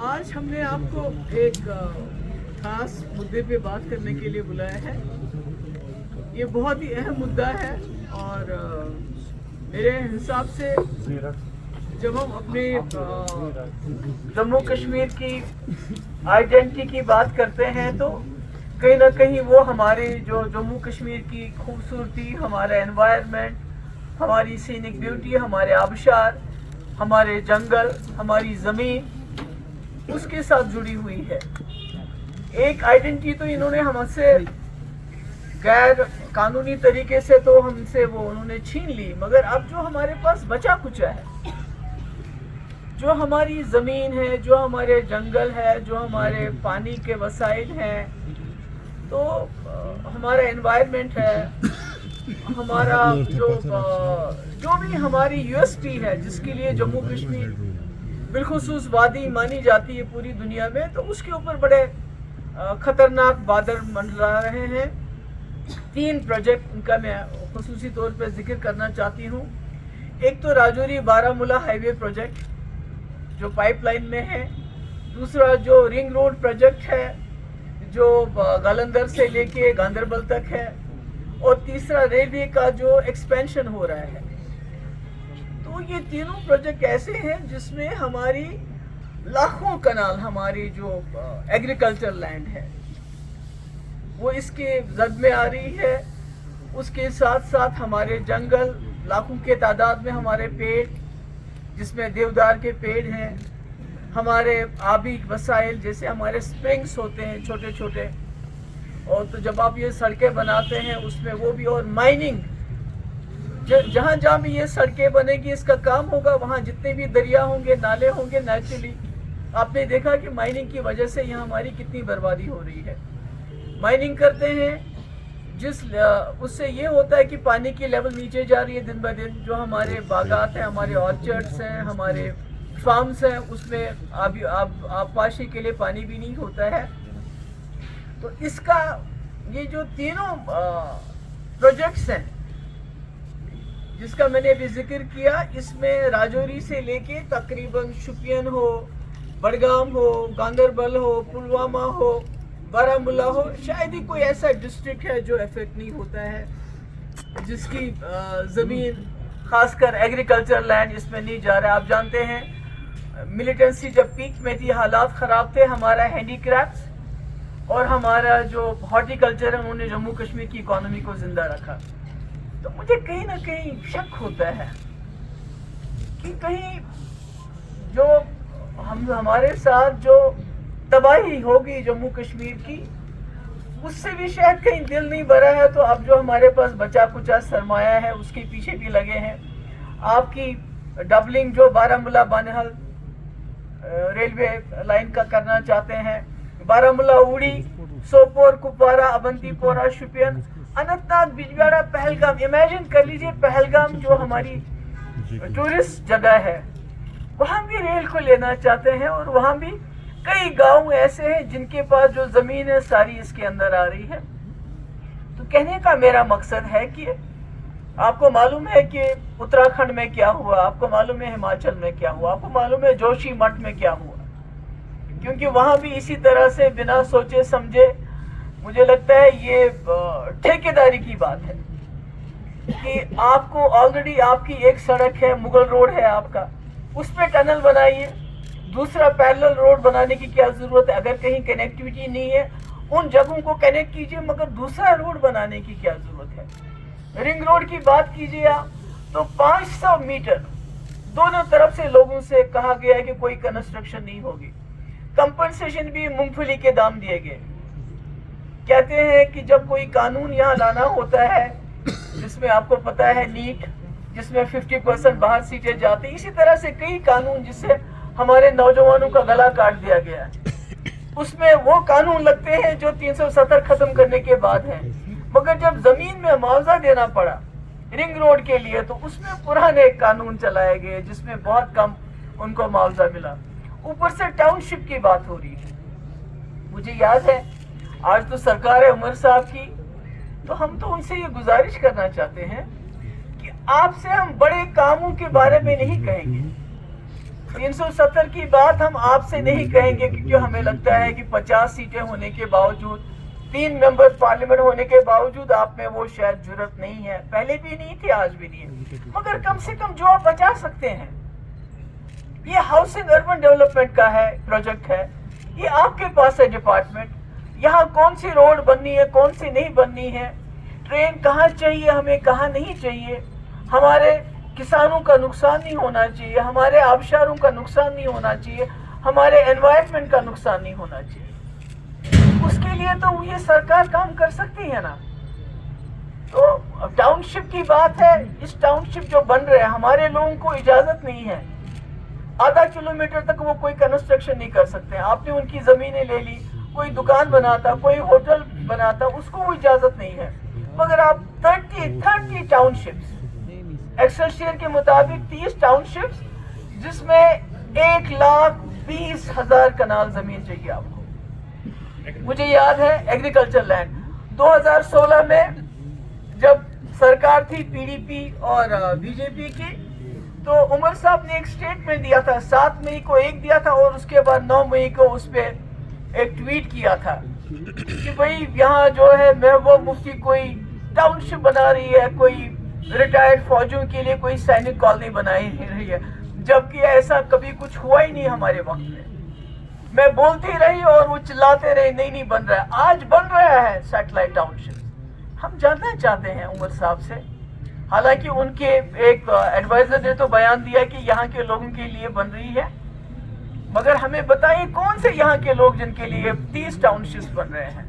आज हमने आपको एक खास मुद्दे पे बात करने के लिए बुलाया है। ये बहुत ही अहम मुद्दा है और मेरे हिसाब से जब हम अपने जम्मू कश्मीर की आइडेंटिटी की बात करते हैं तो कहीं ना कहीं वो हमारे जो जम्मू कश्मीर की खूबसूरती, हमारा एनवायरनमेंट, हमारी सीनिक ब्यूटी, हमारे आबशार, हमारे जंगल, हमारी ज़मीन, उसके साथ जुड़ी हुई है। एक आइडेंटिटी तो इन्होंने हमसे गैर कानूनी तरीके से तो हमसे वो उन्होंने छीन ली, मगर अब जो हमारे पास बचा कुचा है, जो हमारी ज़मीन है, जो हमारे जंगल है, जो हमारे पानी के वसाइल हैं, तो हमारा एनवायरनमेंट है, हमारा जो भी हमारी यूएसपी है, जिसके लिए जम्मू कश्मीर बिलखुसूस वादी मानी जाती है पूरी दुनिया में, तो उसके ऊपर बड़े खतरनाक बादल मंडरा रहे हैं। 3 प्रोजेक्ट उनका मैं खुसूसी तौर पर जिक्र करना चाहती हूँ। एक तो राजौरी बारामूला हाईवे प्रोजेक्ट जो पाइपलाइन में है, दूसरा जो रिंग रोड प्रोजेक्ट है जो गालंदर से लेके गांदरबल तक है, और तीसरा रेलवे का जो एक्सपेंशन हो रहा है। तो ये तीनों प्रोजेक्ट ऐसे हैं जिसमें हमारी लाखों कनाल, हमारी जो एग्रीकल्चर लैंड है वो इसके जद में आ रही है। उसके साथ साथ हमारे जंगल, लाखों के तादाद में हमारे पेड़, जिसमें देवदार के पेड़ हैं, हमारे आबी वसाइल जैसे हमारे स्प्रिंग्स होते हैं छोटे छोटे, और तो जब आप ये सड़कें बनाते हैं उसमें वो भी, और माइनिंग, जहाँ जहाँ भी ये सड़कें बनेगी इसका काम होगा, वहाँ जितने भी दरिया होंगे, नाले होंगे, नेचुरली आपने देखा कि माइनिंग की वजह से यहाँ हमारी कितनी बर्बादी हो रही है। माइनिंग करते हैं उससे ये होता है कि पानी की लेवल नीचे जा रही है दिन ब दिन। जो हमारे बागात हैं, हमारे ऑर्चर्ड्स हैं, हमारे फार्म्स हैं, उसमें आबपाशी के लिए पानी भी नहीं होता है। तो इसका ये जो तीनों प्रोजेक्ट्स हैं जिसका मैंने अभी जिक्र किया, इसमें राजौरी से लेके तकरीबन शुपियन हो, बडगाम हो, गांदरबल हो, पुलवामा हो, बारामूला हो, शायद ही कोई ऐसा डिस्ट्रिक्ट है जो इफेक्ट नहीं होता है, जिसकी ज़मीन खासकर एग्रीकल्चर लैंड इसमें नहीं जा रहा है। आप जानते हैं मिलिटेंसी जब पीक में थी, हालात ख़राब थे, हमारा हैंडीक्राफ्ट्स और हमारा जो हॉर्टिकल्चर है उन्होंने जम्मू कश्मीर की इकॉनमी को ज़िंदा रखा। तो मुझे कहीं ना कहीं शक होता है कि कहीं जो हमारे साथ जो तबाही होगी जम्मू कश्मीर की, उससे भी शायद कहीं दिल नहीं भरा है। तो अब जो हमारे पास बचा कुचा सरमाया है उसके पीछे भी लगे हैं। आपकी डबलिंग जो बारामूला बानहल रेलवे लाइन का करना चाहते हैं, बारामूला उड़ी, सोपोर, कुपवारा, अवंतीपोरा, शुपियन, अनंतनाग, बिजबिहाड़ा, पहलगाम। इमेजिन कर लीजिए पहलगाम जो हमारी टूरिस्ट जगह है, वहाँ भी रेल को लेना चाहते हैं, और वहाँ भी कई गांव ऐसे हैं जिनके पास जो ज़मीन है सारी इसके अंदर आ रही है। तो कहने का मेरा मकसद है कि आपको मालूम है कि उत्तराखंड में क्या हुआ, आपको मालूम है हिमाचल में क्या हुआ, आपको मालूम है जोशीमठ में क्या हुआ, क्योंकि वहाँ भी इसी तरह से बिना सोचे समझे, मुझे लगता है ये ठेकेदारी की बात है कि आपको ऑलरेडी आपकी एक सड़क है, मुगल रोड है आपका, उस पर टनल बनाइए, दूसरा पैरेलल रोड बनाने की क्या ज़रूरत है? अगर कहीं कनेक्टिविटी नहीं है उन जगहों को कनेक्ट कीजिए, मगर दूसरा रोड बनाने की क्या ज़रूरत है? रिंग रोड की बात कीजिए आप, तो 500 मीटर दोनों तरफ से लोगों से कहा गया है कि कोई कंस्ट्रक्शन नहीं होगी। कंपनसेशन भी मूंगफली के दाम दिए गए। कहते हैं कि जब कोई कानून यहाँ लाना होता है जिसमें आपको पता है नीट, जिसमें 50% बाहर सीटें जाती, इसी तरह से कई कानून जिससे हमारे नौजवानों का गला काट दिया गया है, उसमें वो कानून लगते हैं जो 370 खत्म करने के बाद है। मगर जब जमीन में मुआवजा देना पड़ा रिंग रोड के लिए, तो उसमें पुराने कानून चलाए गए जिसमें बहुत कम उनको मुआवजा मिला। ऊपर से टाउनशिप की बात हो रही है। मुझे याद है आज तो सरकार है उमर साहब की, तो हम तो उनसे ये गुजारिश करना चाहते हैं कि आपसे हम बड़े कामों के बारे में नहीं कहेंगे, 370 کی بات ہم آپ سے نہیں کہیں گے، کیونکہ ہمیں لگتا ہے کہ 50 سیٹیں ہونے کے باوجود، 3 ممبر پارلیمنٹ ہونے کے باوجود آپ میں وہ شاید جرت نہیں ہے، پہلے بھی نہیں تھی، آج بھی نہیں ہے، مگر کم سے کم جو آپ بچا سکتے ہیں. یہ ہاؤسنگ اربن ڈیولپمنٹ کا ہے پروجیکٹ ہے، یہ آپ کے پاس ہے ڈپارٹمنٹ. یہاں کون سی روڈ بننی ہے، کون سی نہیں بننی ہے، ٹرین کہاں چاہیے ہمیں، کہاں نہیں چاہیے، ہمارے کسانوں کا نقصان نہیں ہونا چاہیے، ہمارے آبشاروں کا نقصان نہیں ہونا چاہیے، ہمارے انوائرمنٹ کا نقصان نہیں ہونا چاہیے. اس کے لیے تو یہ سرکار کام کر سکتی ہے نا. تو ٹاؤن شپ کی بات ہے، اس ٹاؤن شپ جو بن رہے ہیں ہمارے لوگوں کو اجازت نہیں ہے، آدھا کلومیٹر تک وہ کوئی کنسٹرکشن نہیں کر سکتے. آپ نے ان کی زمینیں لے لی، کوئی دکان بناتا، کوئی ہوٹل بناتا، اس کو وہ اجازت نہیں ہے. مگر آپ 30 ٹاؤن شپس، ایکسلشیئر کے مطابق 30 ٹاؤن شپس، جس میں 1,20,000 کنال زمین چاہیے آپ کو. مجھے یاد ہے ایگریکلچر لینڈ 2016 میں جب سرکار تھی پی ڈی پی اور بی جے پی کی، تو عمر صاحب نے ایک سٹیٹمنٹ دیا تھا، 7 مئی کو ایک دیا تھا اور اس کے بعد 9 مئی کو اس پہ ایک ٹویٹ کیا تھا کہ بھئی یہاں جو ہے محبوب مفتی کوئی ٹاؤن شپ بنا رہی ہے، کوئی ریٹائرڈ فوجیوں کے لیے کوئی سینک کالونی بنائی رہی ہے، جبکہ ایسا کبھی کچھ ہوا ہی نہیں ہمارے وقت میں. میں بولتی رہی اور وہ چلاتے رہے، نہیں بن رہا ہے. آج بن رہا ہے سیٹلائٹ ٹاؤن شپ. ہم جاننا چاہتے ہیں عمر صاحب سے، حالانکہ ان کے ایک ایڈوائزر نے تو بیان دیا کہ یہاں کے لوگوں کے لیے بن رہی ہے، مگر ہمیں بتائیے کون سے یہاں کے لوگ جن کے لیے 30 ٹاؤن شپس بن رہے ہیں.